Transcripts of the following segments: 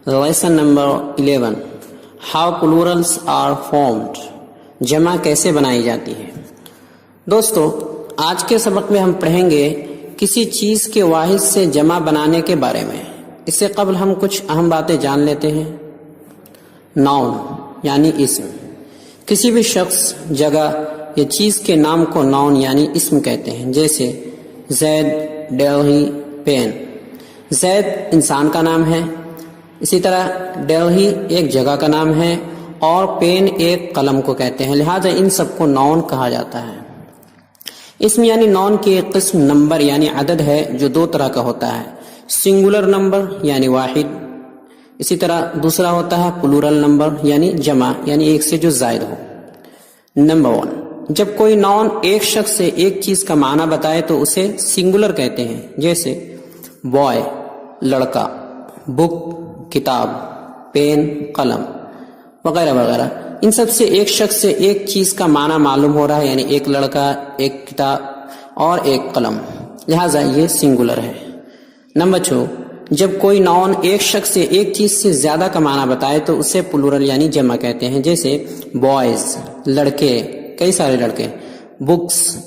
Lesson number 11. How plurals are formed. جمع کیسے بنائی جاتی ہے. دوستو آج کے سبق میں ہم پڑھیں گے کسی چیز کے واحد سے جمع بنانے کے بارے میں. اس سے قبل ہم کچھ اہم باتیں جان لیتے ہیں. ناؤن یعنی اسم. کسی بھی شخص، جگہ یا چیز کے نام کو ناؤن یعنی اسم کہتے ہیں. جیسے زید، ڈلہی، پین. زید انسان کا نام ہے، اسی طرح ڈلہی ایک جگہ کا نام ہے اور پین ایک قلم کو کہتے ہیں. لہذا ان سب کو ناؤن کہا جاتا ہے. اسم یعنی ناؤن کی ایک قسم نمبر یعنی عدد ہے جو دو طرح کا ہوتا ہے. سنگولر نمبر یعنی واحد، اسی طرح دوسرا ہوتا ہے پلورل نمبر یعنی جمع یعنی ایک سے جو زائد ہو. نمبر 1، جب کوئی ناؤن ایک شخص سے ایک چیز کا معنی بتائے تو اسے سنگولر کہتے ہیں. جیسے بوائے لڑکا، بک کتاب، پین قلم وغیرہ وغیرہ. ان سب سے ایک شخص سے ایک چیز کا معنی معلوم ہو رہا ہے، یعنی ایک لڑکا، ایک کتاب اور ایک قلم، لہذا یہ سنگولر ہے. نمبر 2، جب کوئی ناؤن ایک شخص سے ایک چیز سے زیادہ کا معنی بتائے تو اسے پلورل یعنی جمع کہتے ہیں. جیسے بوائز لڑکے، کئی سارے لڑکے، بکس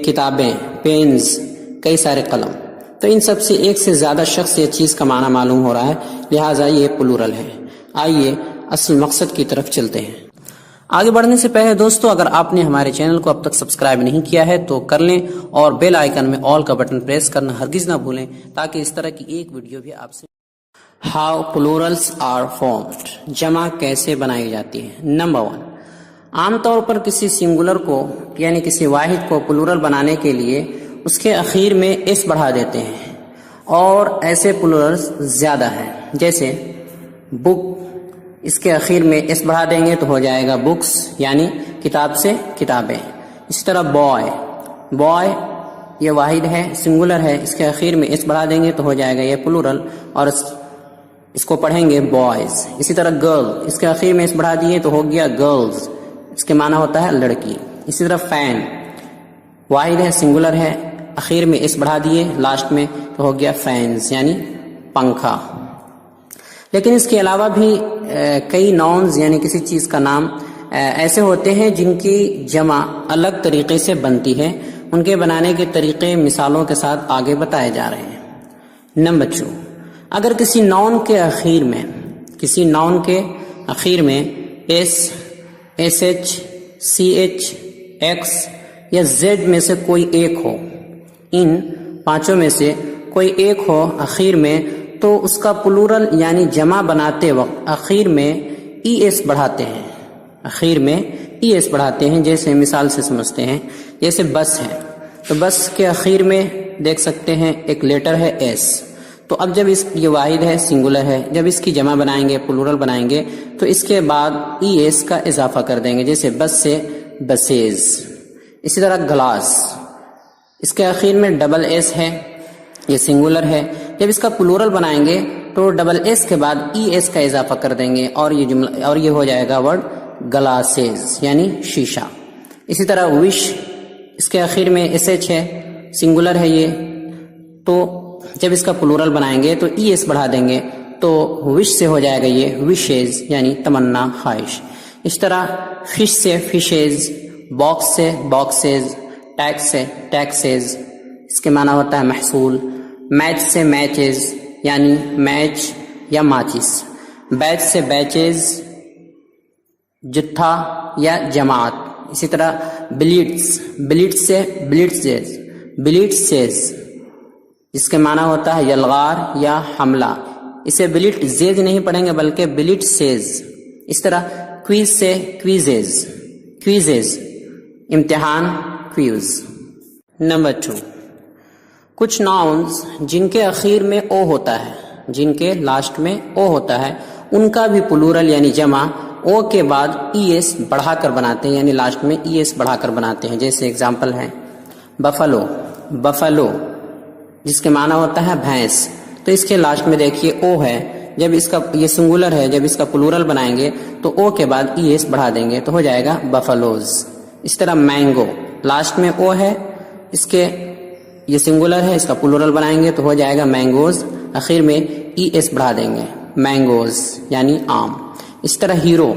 کتابیں، پینز کئی سارے قلم. تو ان سب سے ایک سے زیادہ شخص یا چیز کا معنی معلوم ہو رہا ہے، لہٰذا یہ پلورل ہے. آئیے اصل مقصد کی طرف چلتے ہیں. آگے بڑھنے سے پہلے دوستو اگر آپ نے ہمارے چینل کو اب تک سبسکرائب نہیں کیا ہے تو کر لیں اور بیل آئیکن میں آل کا بٹن پریس کرنا ہرگز نہ بھولیں تاکہ اس طرح کی ایک ویڈیو بھی آپ سے. How plurals are formed. جمع کیسے بنائی جاتی ہے. نمبر 1، عام طور پر کسی سنگولر کو یعنی کسی واحد کو پلورل بنانے کے لیے اس کے اخیر میں ایس بڑھا دیتے ہیں اور ایسے پلورلز زیادہ ہیں. جیسے بک، اس کے اخیر میں ایس بڑھا دیں گے تو ہو جائے گا بکس یعنی کتاب سے کتابیں. اسی طرح بوائے، بوائے یہ واحد ہے، سنگولر ہے، اس کے اخیر میں ایس بڑھا دیں گے تو ہو جائے گا یہ پلورل اور اس کو پڑھیں گے بوائز. اسی طرح گرل، اس کے اخیر میں ایس بڑھا دیے تو ہو گیا گرلز، اس کے معنی ہوتا ہے لڑکی. اسی طرح فین واحد ہے، سنگولر ہے، اخیر میں ایس بڑھا دیے لاسٹ میں تو ہو گیا فینز یعنی پنکھا. لیکن اس کے علاوہ بھی کئی ناؤنز یعنی کسی چیز کا نام ایسے ہوتے ہیں جن کی جمع الگ طریقے سے بنتی ہے. ان کے بنانے کے طریقے مثالوں کے ساتھ آگے بتائے جا رہے ہیں. نمبر 2، اگر کسی ناؤن کے اخیر میں S, S H, C H, X یا زیڈ میں سے کوئی ایک ہو، ان پانچوں میں سے کوئی ایک ہو اخیر میں، تو اس کا پلورل یعنی جمع بناتے وقت اخیر میں ای ایس بڑھاتے ہیں. اخیر میں ای ایس بڑھاتے ہیں. جیسے مثال سے سمجھتے ہیں، جیسے بس ہے تو بس کے اخیر میں دیکھ سکتے ہیں ایک لیٹر ہے ایس. تو اب جب یہ واحد ہے، سنگولر ہے، جب اس کی جمع بنائیں گے، پلورل بنائیں گے تو اس کے بعد ای ایس کا اضافہ کر دیں گے. جیسے بس سے بسیز. اسی طرح گلاس، اس کے اخیر میں ڈبل ایس ہے، یہ سنگولر ہے. جب اس کا پلورل بنائیں گے تو ڈبل ایس کے بعد ای ایس کا اضافہ کر دیں گے اور یہ جملہ اور یہ ہو جائے گا ورڈ گلاسز یعنی شیشہ. اسی طرح وش، اس کے اخیر میں ایس ایچ ہے، سنگولر ہے یہ، تو جب اس کا پلورل بنائیں گے تو ای ایس بڑھا دیں گے تو وش سے ہو جائے گا یہ وشیز یعنی تمنا، خواہش. اس طرح فش سے فشیز، باکس سے باکسز، ٹیکس سے ٹیکسز، اس کے معنی ہوتا ہے محصول. میچ سے میچز یعنی میچ یا ماچس. بیچ سے بیچز، جتھا یا جماعت. اسی طرح بلیٹس، بلیٹس سے بلیٹسز، بلیٹسز، اس کے معنی ہوتا ہے یلغار یا حملہ. اسے بلیٹ زیز نہیں پڑھیں گے بلکہ بلیٹ سیز. اس طرح کویز سے کویزز، کویزز امتحان، کویز. نمبر 2، کچھ ناؤنز جن کے اخیر میں او ہوتا ہے، جن کے لاسٹ میں او ہوتا ہے، ان کا بھی پلورل یعنی جمع او کے بعد ای ایس بڑھا کر بناتے ہیں، یعنی لاسٹ میں ای ایس بڑھا کر بناتے ہیں. جیسے ایگزامپل ہے بفلو، بفلو جس کے معنی ہوتا ہے بھینس، تو اس کے لاسٹ میں دیکھیے او ہے. جب اس کا یہ سنگولر ہے، جب اس کا پلورل بنائیں گے تو او کے بعد ای ایس بڑھا دیں گے تو ہو جائے گا بفلوز. اس طرح مینگو، لاسٹ میں او ہے، اس کے یہ سنگولر ہے، اس کا پلورل بنائیں گے تو ہو جائے گا مینگوز، اخیر میں ای ایس بڑھا دیں گے مینگوز یعنی آم. اس طرح ہیرو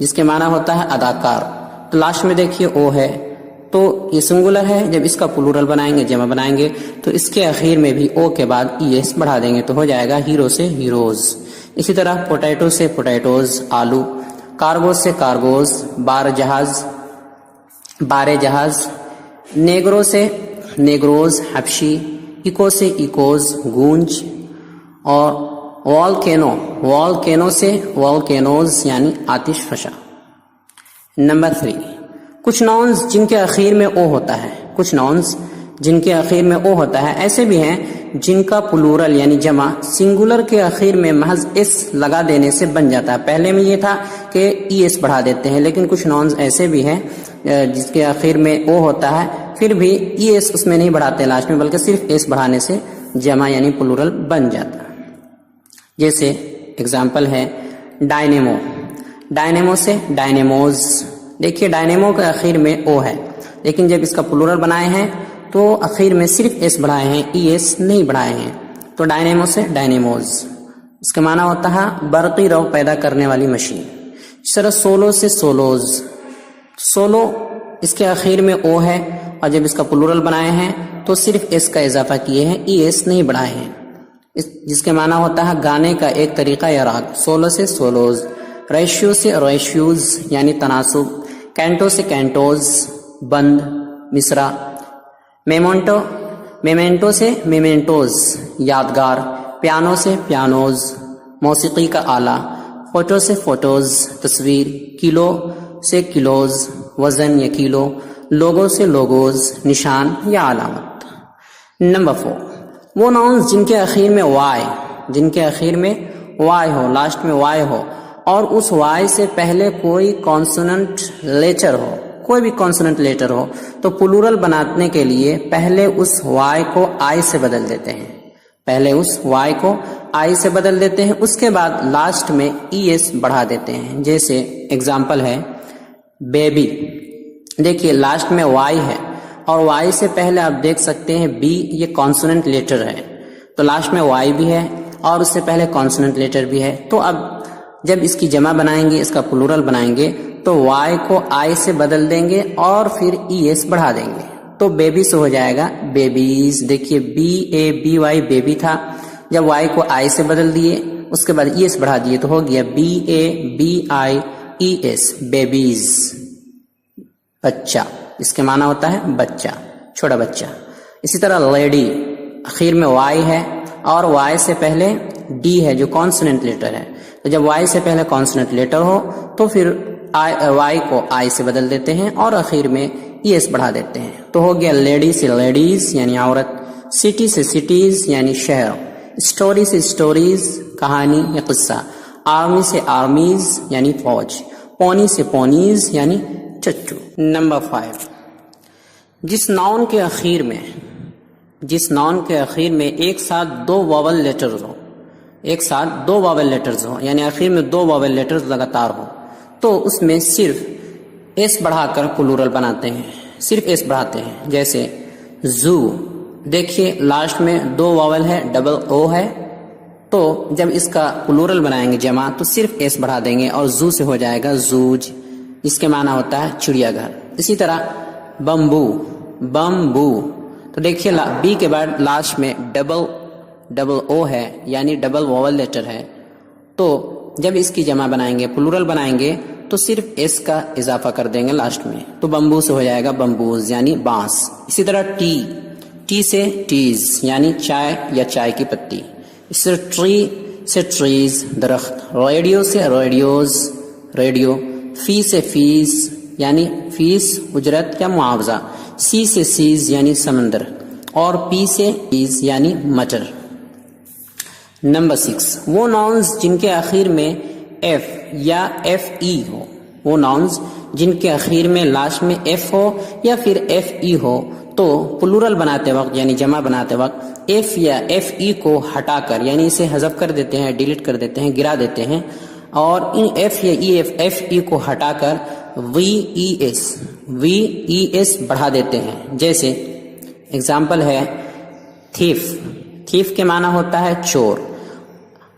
جس کے معنی ہوتا ہے اداکار، تو لاسٹ میں دیکھیے او ہے، تو یہ سنگولر ہے. جب اس کا پلورل بنائیں گے، جمع بنائیں گے، تو اس کے آخر میں بھی او کے بعد ای ایس بڑھا دیں گے تو ہو جائے گا ہیرو سے ہیروز. اسی طرح پوٹیٹو سے پوٹیٹوز آلو، کارگو سے کارگوز بار جہاز، نیگرو سے نیگروز حبشی، ایکو سے ایکوز گونج، اور والکینو سے والکینوز یعنی آتش فشاں. نمبر 3، کچھ ناؤنز جن کے آخر میں او ہوتا ہے. کچھ ناؤنز جن کے آخر میں او ہوتا ہے ایسے بھی ہیں جن کا پلورل یعنی جمع سنگولر کے آخر میں محض ایس لگا دینے سے بن جاتا ہے. پہلے میں یہ تھا کہ ای ایس بڑھا دیتے ہیں، لیکن کچھ ناؤنز ایسے بھی ہیں جس کے آخر میں او ہوتا ہے پھر بھی ای ایس اس میں نہیں بڑھاتے لاسٹ میں، بلکہ صرف ایس بڑھانے سے جمع یعنی پلورل بن جاتا ہے. جیسے اگزامپل ہے ڈائنیمو سے ڈائنیموز. دیکھیے ڈائنیمو کے آخر میں او ہے، لیکن جب اس کا پلورل بنائے ہیں تو آخر میں صرف ایس بڑھائے ہیں، ای ایس نہیں بڑھائے ہیں. تو ڈائنیمو سے ڈائنیموز. اس کا معنی ہوتا ہے برقی رو پیدا کرنے والی مشین. اس طرح سولو سے سولوز. سولو اس کے آخر میں او ہے اور جب اس کا پلورل بنائے ہیں تو صرف ایس کا اضافہ کیے ہیں، ای ایس نہیں بڑھائے ہیں، جس کے معنی ہوتا ہے گانے کا ایک طریقہ یا راگ. سولو سے سولوز. ریشیو سے ریشیوز یعنی تناسب. کینٹو سے کینٹوز بند مصرع. میمنٹو سے میمنٹوز یادگار. پیانو سے پیانوز موسیقی کا آلہ. فوٹو سے فوٹوز تصویر. کلو سے کلوز وزن یا کلو. لوگو سے لوگوز نشان یا علامت. نمبر 4، وہ ناؤنز جن کے آخر میں وائی ہو، لاسٹ میں وائی ہو، اور اس وائی سے پہلے کوئی کانسوننٹ لیٹر ہو، کوئی بھی کانسوننٹ لیٹر ہو، تو پلورل بنانے کے لیے پہلے اس وائی کو آئی سے بدل دیتے ہیں. اس کے بعد لاسٹ میں ای ایس بڑھا دیتے ہیں. جیسے اگزامپل ہے بیبی. دیکھیے لاسٹ میں وائی ہے اور وائی سے پہلے آپ دیکھ سکتے ہیں بی، یہ کانسوننٹ لیٹر ہے، تو لاسٹ میں وائی بھی ہے اور اس سے پہلے کانسوننٹ لیٹر بھی ہے. تو اب جب اس کی جمع بنائیں گے، اس کا پلورل بنائیں گے، تو وائی کو آئی سے بدل دیں گے اور پھر ای ایس بڑھا دیں گے، تو بیبی سے ہو جائے گا بیبیز. دیکھیے BABY بیبی تھا، جب وائی کو آئی سے بدل دیے اس کے بعد ای ایس بڑھا دیے تو ہو گیا BABIES بیبیز. بچہ اس کے معنی ہوتا ہے بچہ، چھوٹا بچہ. اسی طرح لیڈی آخر میں وائی ہے اور وائی سے پہلے ڈی ہے جو کانسوننٹ لیٹر ہے، تو جب وائی سے پہلے کانسوننٹ لیٹر ہو تو پھر وائی کو آئی سے بدل دیتے ہیں اور آخر میں ای ایس بڑھا دیتے ہیں، تو ہو گیا لیڈی سے لیڈیز یعنی عورت. سٹی سے سٹیز یعنی شہر. اسٹوری سے اسٹوریز کہانی یا قصہ. آرمی سے آرمیز یعنی فوج. پونی سے پونیز یعنی چچو. نمبر 5، جس ناؤن کے آخر میں ایک ساتھ دو واول لیٹرز ہو، یعنی آخر میں دو واول لیٹرز لگاتار ہو، تو اس میں صرف ایس بڑھا کر پلورل بناتے ہیں، صرف ایس بڑھاتے ہیں. جیسے زو. دیکھیے لاسٹ میں دو واول ہے، ڈبل او ہے، تو جب اس کا پلورل بنائیں گے جمع تو صرف ایس بڑھا دیں گے اور زو سے ہو جائے گا زوج، اس کے معنی ہوتا ہے چڑیا گھر. اسی طرح بمبو. تو دیکھیے بی کے بعد لاسٹ میں ڈبل او ہے یعنی ڈبل واول لیٹر ہے، تو جب اس کی جمع بنائیں گے پلورل بنائیں گے تو صرف ایس کا اضافہ کر دیں گے لاسٹ میں، تو بمبو سے ہو جائے گا بمبوز یعنی بانس. اسی طرح ٹی سے ٹیز یعنی چائے یا چائے کی پتی. اس طرح ٹری سے ٹریز درخت. ریڈیو سے ریڈیوز ریڈیو. فی سے فیس یعنی فیس اجرت یا معاوضہ. سی سے سیز یعنی سمندر، اور پی سے پیز یعنی مٹر. نمبر 6، وہ ناؤنز جن کے آخر میں ایف یا ایف ای ہو، وہ ناؤنز جن کے آخر میں لاسٹ میں ایف ہو یا پھر ایف ای ہو، تو پلورل بناتے وقت یعنی جمع بناتے وقت ایف یا ایف ای کو ہٹا کر یعنی اسے حذف کر دیتے ہیں، ڈیلیٹ کر دیتے ہیں، گرا دیتے ہیں، اور ان ایف یا ایف ای کو ہٹا کر وی ای ایس بڑھا دیتے ہیں. جیسے اگزامپل ہے تھیف. تھیف کے معنی ہوتا ہے چور.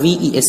VES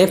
F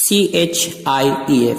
CHIEF,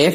F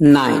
9,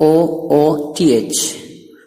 TOOTH,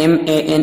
MAN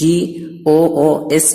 GOOSE,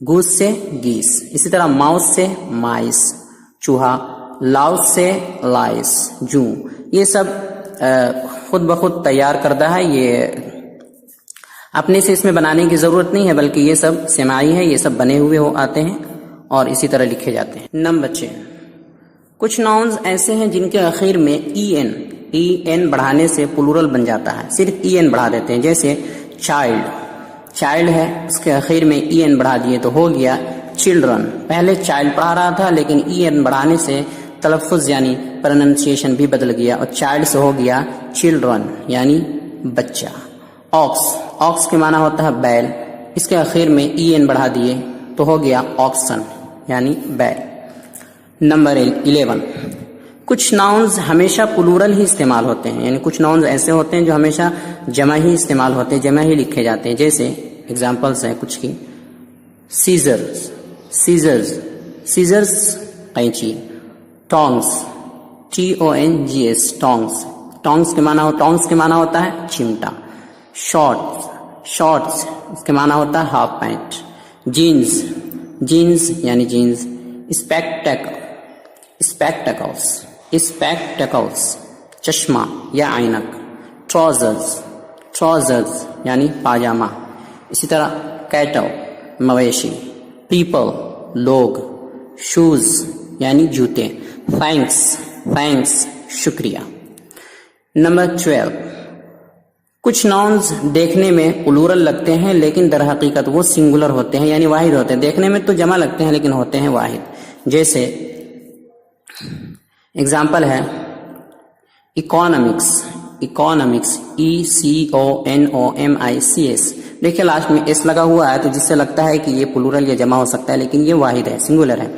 گوس سے گیس. اسی طرح ماؤس سے مائس چوہا, لاؤس سے لائس جوں. یہ سب خود بخود تیار کردہ ہے, یہ اپنے سے اس میں بنانے کی ضرورت نہیں ہے, بلکہ یہ سب سماعی ہے, یہ سب بنے ہوئے آتے ہیں اور اسی طرح لکھے جاتے ہیں. نمبر 6, کچھ ناؤنز ایسے ہیں جن کے آخر میں ای این بڑھانے سے پلورل بن جاتا ہے, صرف ای این بڑھا دیتے ہیں. جیسے چائلڈ ہے, اس کے آخر میں ای این بڑھا دیے تو ہو گیا چلڈرن. پہلے چائلڈ پڑھا رہا تھا لیکن ای این بڑھانے سے تلفظ یعنی پروننسیشن بھی بدل گیا اور چائلڈ سے ہو گیا چلڈرن یعنی بچہ. آکس کے معنی ہوتا ہے بیل, اس کے آخر میں ای این بڑھا دیے تو ہو گیا آکسن یعنی بیل. نمبر 11, کچھ ناؤنز ہمیشہ پلورل ہی استعمال ہوتے ہیں, یعنی کچھ ناؤنز ایسے ہوتے ہیں جو ہمیشہ جمع ہی استعمال ہوتے ہیں, جمع ہی لکھے جاتے ہیں. جیسے ایگزامپلس ہیں کچھ کی, سیزرز قینچی, ٹونگس TONGS ٹونگس کے معنی ہوتا ہے چمٹا. شارٹس اس کے معنی ہوتا ہے ہاف پینٹ. جینز یعنی جینز. اسپیکٹکلس چشمہ یا عینک. ٹراؤزرز یعنی پاجامہ. اسی طرح کیٹل مویشی. پیپل لوگ. شوز یعنی جوتے. تھینکس شکریہ. نمبر 12, کچھ ناؤنز دیکھنے میں پلورل لگتے ہیں لیکن در حقیقت وہ سنگولر ہوتے ہیں یعنی واحد ہوتے ہیں. دیکھنے میں تو جمع لگتے ہیں لیکن ہوتے ہیں واحد. جیسے ایگزامپل ہے اکانومکس ECONOMICS. دیکھیں لاسٹ میں ایس لگا ہوا ہے تو جس سے لگتا ہے کہ یہ پلورل یا جمع ہو سکتا ہے لیکن یہ واحد ہے, سنگولر ہے.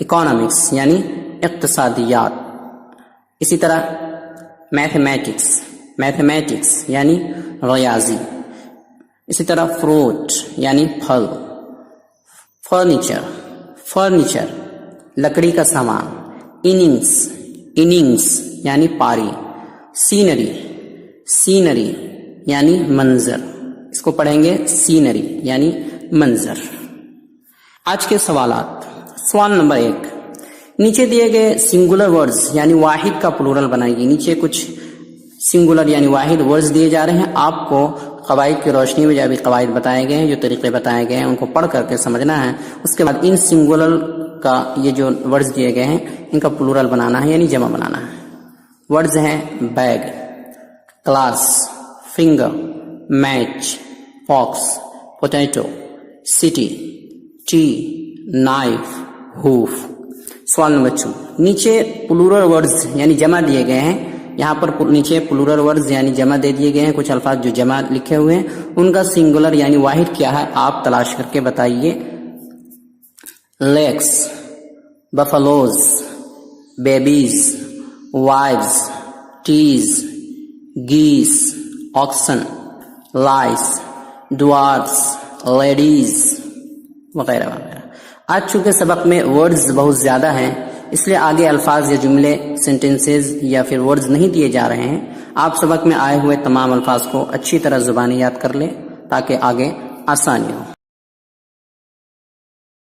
اکانومکس یعنی اقتصادیات. اسی طرح میتھمیٹکس یعنی ریاضی. اسی طرح فروٹ یعنی پھل. فرنیچر لکڑی کا سامان. اننگس یعنی پاری. سینری یعنی منظر, اس کو پڑھیں گے سینری یعنی منظر. آج کے سوالات. سوال نمبر 1, نیچے دیے گئے سنگولر ورڈز یعنی واحد کا پلورل بنائیے. نیچے کچھ سنگولر یعنی واحد ورڈز دیے جا رہے ہیں, آپ کو قواعد کی روشنی میں جو ابھی قواعد بتائے گئے ہیں, جو طریقے بتائے گئے ہیں, ان کو پڑھ کر کے سمجھنا ہے. اس کے بعد ان سنگولر کا یہ جو ورڈز دیے گئے ہیں ان کا پلورل بنانا ہے یعنی جمع بنانا ہے. ورڈز ہیں bag, class, finger, match, fox, potato, city, tea, knife, hoof. سوال نمبر 2, نیچے پلورل ورڈز یعنی جمع دیے گئے ہیں. یہاں پر نیچے پلورل ورڈز یعنی جمع دے دیے گئے ہیں. کچھ الفاظ جو جمع لکھے ہوئے ہیں ان کا سنگولر یعنی واحد کیا ہے آپ تلاش کر کے بتائیے. Lakes, buffaloes, babies, wives, teas, geese, oxen, lice, dwarfs, ladies وغیرہ وغیرہ. آج چونکہ سبق میں ورڈز بہت زیادہ ہیں اس لیے آگے الفاظ یا جملے سینٹنسز یا پھر ورڈز نہیں دیے جا رہے ہیں. آپ سبق میں آئے ہوئے تمام الفاظ کو اچھی طرح زبانی یاد کر لیں تاکہ آگے آسانی ہو.